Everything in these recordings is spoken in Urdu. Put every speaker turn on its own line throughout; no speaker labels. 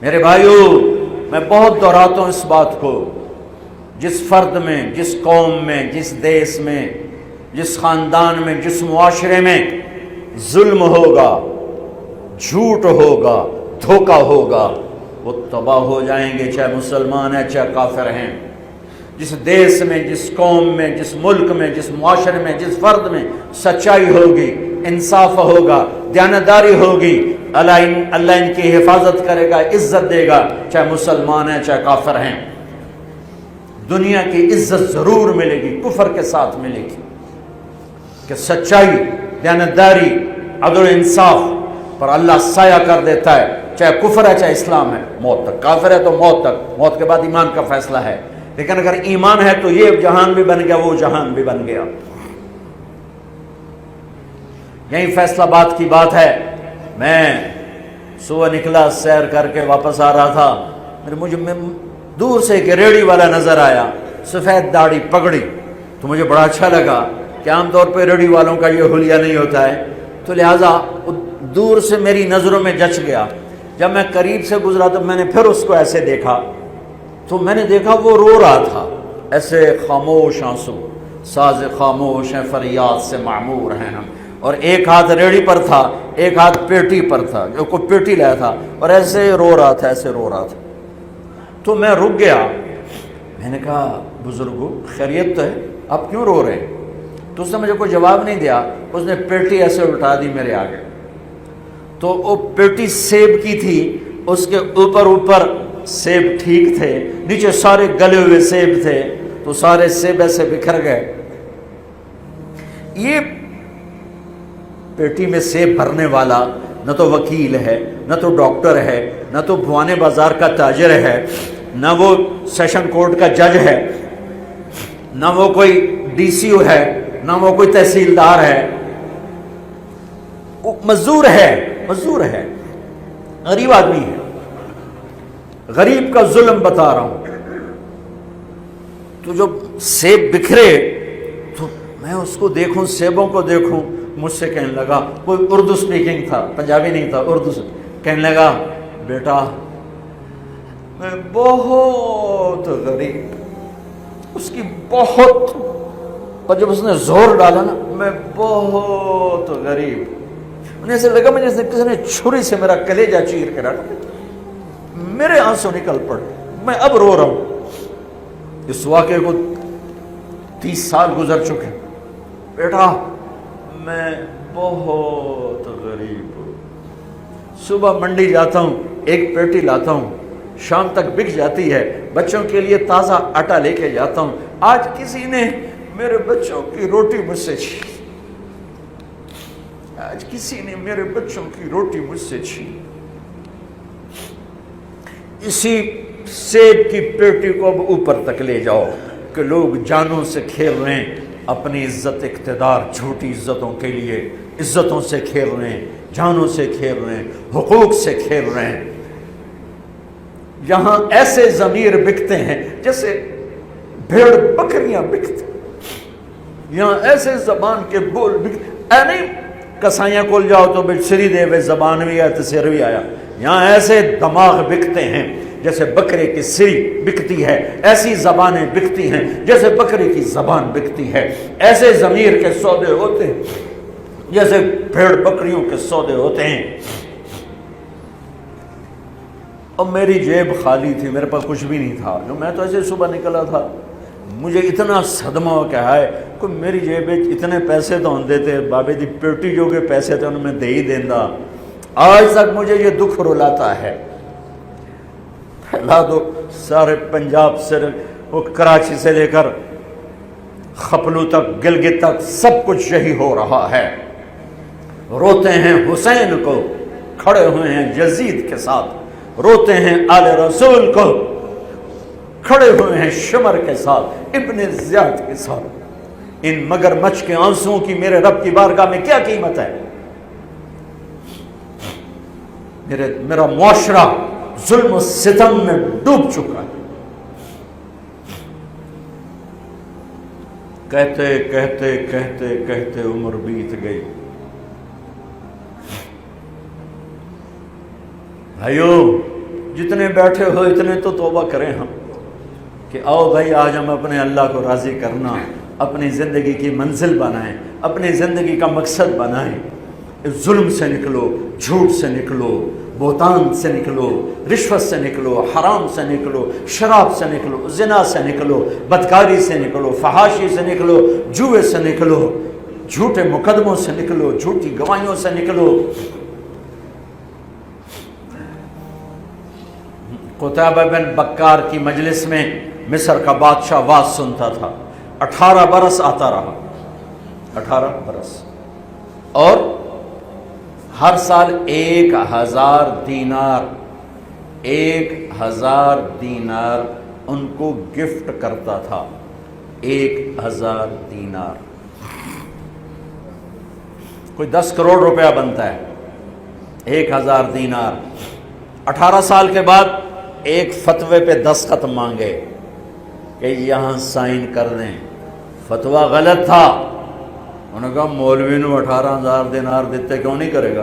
میرے بھائیوں، میں بہت دہراتا ہوں اس بات کو، جس فرد میں، جس قوم میں، جس دیس میں، جس خاندان میں، جس معاشرے میں ظلم ہوگا، جھوٹ ہوگا، دھوکہ ہوگا، وہ تباہ ہو جائیں گے، چاہے مسلمان ہیں چاہے کافر ہیں۔ جس دیس میں، جس قوم میں، جس ملک میں، جس معاشرے میں، جس فرد میں سچائی ہوگی، انصاف ہوگا، دیانتداری ہوگی، اللہ ان کی حفاظت کرے گا، عزت دے گا، چاہے مسلمان ہیں چاہے کافر ہیں۔ دنیا کی عزت ضرور ملے گی، کفر کے ساتھ ملے گی، کہ سچائی، دیانتداری، عدل و انصاف پر اللہ سایہ کر دیتا ہے، چاہے کفر ہے چاہے اسلام ہے، موت تک۔ کافر ہے تو موت تک، موت کے بعد ایمان کا فیصلہ ہے، لیکن اگر ایمان ہے تو یہ جہان بھی بن گیا، وہ جہان بھی بن گیا۔ یہی فیصلہ بات کی بات ہے۔ میں صبح نکلا، سیر کر کے واپس آ رہا تھا، مجھے دور سے ایک ریڑھی والا نظر آیا، سفید داڑھی، پگڑی، تو مجھے بڑا اچھا لگا کہ عام طور پہ ریڑھی والوں کا یہ حلیہ نہیں ہوتا ہے، تو لہٰذا دور سے میری نظروں میں جچ گیا۔ جب میں قریب سے گزرا تو میں نے پھر اس کو ایسے دیکھا، تو میں نے دیکھا وہ رو رہا تھا، ایسے خاموش آنسو، ساز خاموش ہیں فریاد سے معمور ہیں ہم، اور ایک ہاتھ ریڑھی پر تھا، ایک ہاتھ پیٹی پر تھا، جو کوئی پیٹی لایا تھا، اور ایسے رو رہا تھا، ایسے رو رہا تھا۔ تو میں رک گیا، میں نے کہا بزرگو خیریت تو ہے، آپ کیوں رو رہے ہیں؟ تو اس نے مجھے کوئی جواب نہیں دیا، اس نے پیٹی ایسے الٹا دی میرے آگے، تو وہ پیٹی سیب کی تھی، اس کے اوپر سیب ٹھیک تھے، نیچے سارے گلے ہوئے سیب تھے، تو سارے سیب ایسے بکھر گئے۔ یہ پیٹی میں سیب بھرنے والا نہ تو وکیل ہے، نہ تو ڈاکٹر ہے، نہ تو بھوانے بازار کا تاجر ہے، نہ وہ سیشن کورٹ کا جج ہے، نہ وہ کوئی ڈی سی او ہے، نہ وہ کوئی تحصیلدار ہے، وہ مزدور ہے، غریب آدمی ہے۔ غریب کا ظلم بتا رہا ہوں۔ تو جب سیب بکھرے تو میں اس کو دیکھوں، سیبوں کو دیکھوں، مجھ سے کہنے لگا، کوئی اردو سپیکنگ تھا، پنجابی نہیں تھا، اردو سے کہنے لگا، بیٹا میں بہت غریب، اس کی بہت، اور جب اس نے زور ڈالا نا، میں بہت غریب، انہیں ایسے لگا مجھے کسی نے چھری سے میرا کلیجہ چیر کے رکھا، میرے آنسو نکل پڑے، میں اب رو رہا ہوں۔ اس واقعے کو 30 سال گزر چکے۔ بیٹا میں بہت غریب ہوں، صبح منڈی جاتا ہوں، ایک پیٹی لاتا ہوں، شام تک بک جاتی ہے، بچوں کے لیے تازہ آٹا لے کے جاتا ہوں، آج کسی نے میرے بچوں کی روٹی مجھ سے چھین، آج کسی نے میرے بچوں کی روٹی مجھ سے چھین۔ اسی سیب کی پیٹی کو اب اوپر تک لے جاؤ کہ لوگ جانوں سے کھیل رہے ہیں، اپنی عزت، اقتدار، جھوٹی عزتوں کے لیے عزتوں سے کھیل رہے ہیں، جانوں سے کھیل رہے ہیں، حقوق سے کھیل رہے ہیں۔ یہاں ایسے ضمیر بکتے ہیں جیسے بھیڑ بکریاں بکتے، یہاں ایسے زبان کے بول بکتے، اے نہیں کسائیاں کول جاؤ تو سری دے وے زبان بھی آیا تو سر بھی آیا، یہاں ایسے دماغ بکتے ہیں جیسے بکرے کی سری بکتی ہے، ایسی زبانیں بکتی ہیں جیسے بکرے کی زبان بکتی ہے، ایسے ضمیر کے سودے ہوتے ہیں جیسے بھیڑ بکریوں کے سودے ہوتے ہیں۔ اب میری جیب خالی تھی، میرے پاس کچھ بھی نہیں تھا، جو میں تو ایسے صبح نکلا تھا، مجھے اتنا صدمہ ہو کہ ہائے کوئی میری جیب اتنے پیسے تو ہوں دیتے، بابے دی پیٹی جو کے پیسے تھے انہوں میں دے ہی دینا۔ آج تک مجھے یہ دکھ رلاتا ہے۔ پھیلا دو سارے پنجاب سے، وہ کراچی سے لے کر خپلو تک، گلگت تک، سب کچھ یہی ہو رہا ہے۔ روتے ہیں حسین کو، کھڑے ہوئے ہیں یزید کے ساتھ، روتے ہیں آل رسول کو، کھڑے ہوئے ہیں شمر کے ساتھ، ابن زیاد کے ساتھ۔ ان مگر مچھ کے آنسوؤں کی میرے رب کی بارگاہ میں کیا قیمت ہے؟ میرا معاشرہ ظلم و ستم میں ڈوب چکا ہے۔ کہتے کہتے کہتے کہتے عمر بیت گئی۔ بھائیو جتنے بیٹھے ہو اتنے تو توبہ کریں ہم کہ آؤ بھائی آج ہم اپنے اللہ کو راضی کرنا اپنی زندگی کی منزل بنائیں، اپنی زندگی کا مقصد بنائیں۔ ظلم سے نکلو، جھوٹ سے نکلو، بہتان سے نکلو، رشوت سے نکلو، حرام سے نکلو، شراب سے نکلو، زنا سے نکلو، بدکاری سے نکلو، فحاشی سے نکلو، جوئے سے نکلو، جھوٹے مقدموں سے نکلو، جھوٹی گواہیوں سے نکلو۔ قتیبہ بن بکار کی مجلس میں مصر کا بادشاہ واز سنتا تھا، 18 برس آتا رہا، 18 برس، اور ہر سال 1000 دینار 1000 دینار ان کو گفٹ کرتا تھا، 1000 دینار، کوئی 10 کروڑ روپیہ بنتا ہے 1000 دینار۔ 18 سال کے بعد ایک فتوے پہ دستخط مانگے کہ یہاں سائن کر دیں، فتویٰ غلط تھا۔ انہوں نے کہا مولوی نے 18,000 دینار دیتے کیوں نہیں کرے گا؟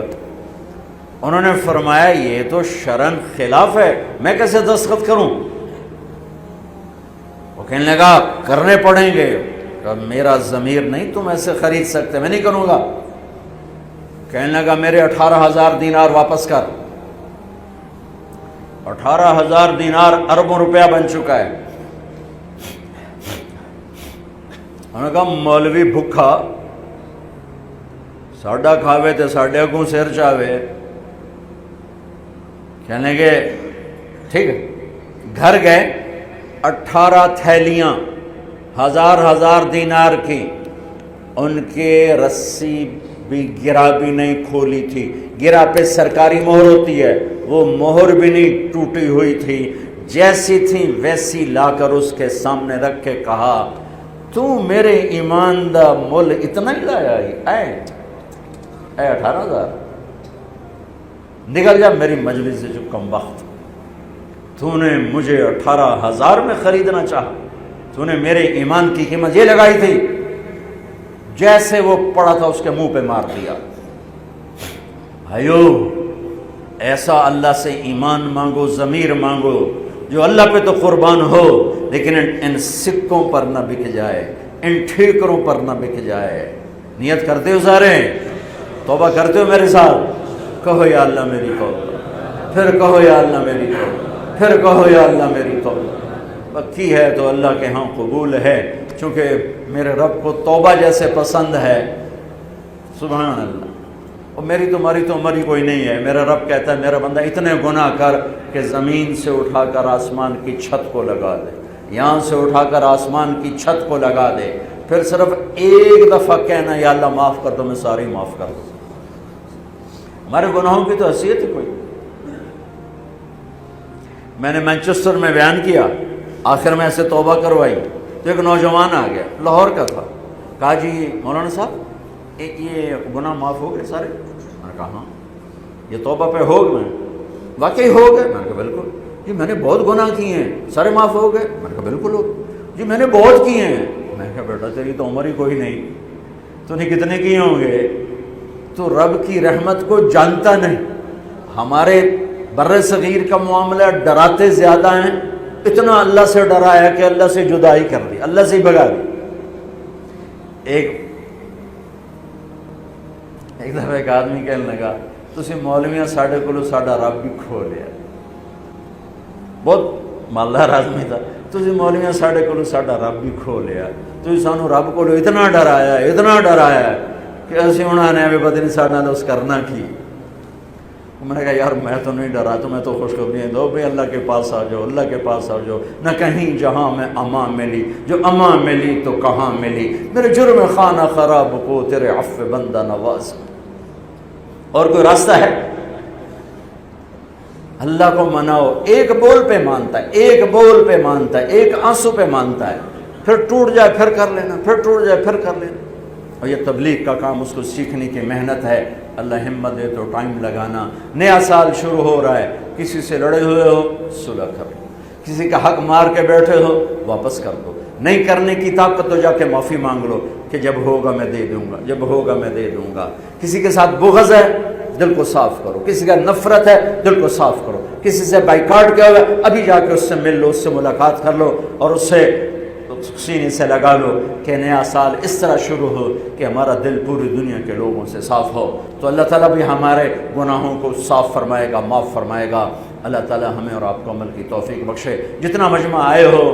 انہوں نے فرمایا یہ تو شرعن خلاف ہے، میں کیسے دستخط کروں؟ وہ کہنے لگا کرنے پڑیں گے۔ کہا میرا ضمیر نہیں تم ایسے خرید سکتے، میں نہیں کروں گا۔ کہنے لگا میرے 18,000 دینار واپس کر۔ 18,000 دینار اربوں روپیہ بن چکا ہے۔ انہوں نے کہا مولوی بھکھا ساڈا کھاوے تے ساڈے اگوں سر چاوے۔ کہنے گے ٹھیک ہے، گھر گئے، 18 تھیلیاں 1000 دینار کی، ان کے رسی بھی گرا بھی نہیں کھولی تھی، گرا پہ سرکاری مہر ہوتی ہے، وہ مہر بھی نہیں ٹوٹی ہوئی تھی، جیسی تھی ویسی لا کر اس کے سامنے رکھ کے کہا تو میرے ایمان دا مول اتنا ہی لایا اے 18,000، نکل جا میری مجلس سے جو کم وقت، تو نے مجھے 18,000 میں خریدنا چاہا، تو نے میرے ایمان کی قیمت یہ لگائی تھی۔ جیسے وہ پڑا تھا اس کے منہ پہ مار دیا۔ بھائیو ایسا اللہ سے ایمان مانگو، ضمیر مانگو جو اللہ پہ تو قربان ہو، لیکن ان سکوں پر نہ بک جائے، ان ٹھیکروں پر نہ بک جائے۔ نیت کرتے ہو سارے؟ توبہ کرتے ہو میرے ساتھ؟ کہو یا اللہ میری توبہ، پھر کہو یا اللہ میری توبہ، پھر کہو یا اللہ میری توبہ۔ پکی ہے تو اللہ کے ہاں قبول ہے، چونکہ میرے رب کو توبہ جیسے پسند ہے، سبحان اللہ۔ اور میری تمہاری تو عمر ہی کوئی نہیں ہے۔ میرا رب کہتا ہے میرا بندہ اتنے گناہ کر کہ زمین سے اٹھا کر آسمان کی چھت کو لگا دے، یہاں سے اٹھا کر آسمان کی چھت کو لگا دے، پھر صرف ایک دفعہ کہنا یا اللہ معاف کر دو، میں ساری معاف کر دوں۔ ہمارے گناہوں کی تو حیثیت ہے کوئی۔ میں نے مینچسٹر میں بیان کیا، آخر میں ایسے توبہ کروائی تو ایک نوجوان آ گیا، لاہور کا تھا، کہا جی مولانا صاحب یہ گناہ معاف ہو گئے سارے؟ میں نے کہا ہاں۔ یہ توبہ پہ ہو گئے؟ واقعی ہو گئے؟ میں نے کہا بالکل۔ جی میں نے بہت گناہ کیے ہیں، سارے معاف ہو گئے؟ میں نے کہا بالکل ہو گئے۔ جی میں نے بہت کیے ہیں۔ میں نے کہا بیٹا تیری تو عمر ہی کوئی نہیں، تو نے کتنے کیے ہوں گے؟ تو رب کی رحمت کو جانتا نہیں۔ ہمارے بر صغیر کا معاملہ ڈراتے زیادہ ہیں، اتنا اللہ سے ڈرایا کہ اللہ سے جدائی کر دی، اللہ سے ہی بھگا دی۔ ایک دفعہ ایک آدمی کہنے لگا تسی مولویاں ساڈے کولو ساڈا رب بھی کھو لیا، بہت مالدار آدمی تھا، تسی مولویاں ساڈے کولو ساڈا رب بھی کھو لیا، تسی سانو رب کولو اتنا ڈرایا کہ اسی انہوں نے پتہ نہیں ساڈے نال اس کرنا کی۔ میں نے کہا یار میں تو نہیں ڈرا، تو میں تو خوشخبریاں دو بھائی اللہ کے پاس آ جاؤ، اللہ کے پاس آ جاؤ، نہ کہیں جہاں میں امان ملی، جو امان ملی تو کہاں ملی، میرے جرم خانہ خراب کو تیرے عفو بندہ نواز۔ اور کوئی راستہ ہے؟ اللہ کو مناؤ، ایک بول پہ مانتا ہے، ایک بول پہ مانتا ہے، ایک آنسو پہ مانتا ہے، پھر ٹوٹ جائے پھر کر لینا، پھر ٹوٹ جائے پھر کر لینا۔ اور یہ تبلیغ کا کام، اس کو سیکھنے کی محنت ہے، اللہ ہمت دے تو ٹائم لگانا۔ نیا سال شروع ہو رہا ہے، کسی سے لڑے ہوئے ہو صلح کرو، کسی کا حق مار کے بیٹھے ہو واپس کر دو، نہیں کرنے کی طاقت تو جا کے معافی مانگ لو کہ جب ہوگا میں دے دوں گا، جب ہوگا میں دے دوں گا۔ کسی کے ساتھ بغض ہے دل کو صاف کرو. کسی کا نفرت ہے دل کو صاف کرو. کسی سے بائیکاٹ کیا ہوا ہے ابھی جا کے اس سے مل لو, اس سے ملاقات کر لو اور اس سے سینے سے لگا لو کہ نیا سال اس طرح شروع ہو کہ ہمارا دل پوری دنیا کے لوگوں سے صاف ہو. تو اللہ تعالیٰ بھی ہمارے گناہوں کو صاف فرمائے گا, معاف فرمائے گا. اللہ تعالیٰ ہمیں اور آپ کو عمل کی توفیق بخشے. جتنا مجمع آئے ہو,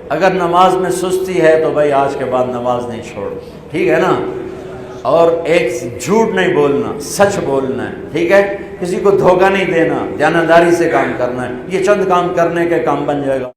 اگر نماز میں سستی ہے تو بھائی آج کے بعد نماز نہیں چھوڑ, ٹھیک ہے نا. اور ایک جھوٹ نہیں بولنا, سچ بولنا ہے, ٹھیک ہے. کسی کو دھوکہ نہیں دینا, دیانتداری سے کام کرنا ہے. یہ چند کام کرنے کے کام بن جائے گا.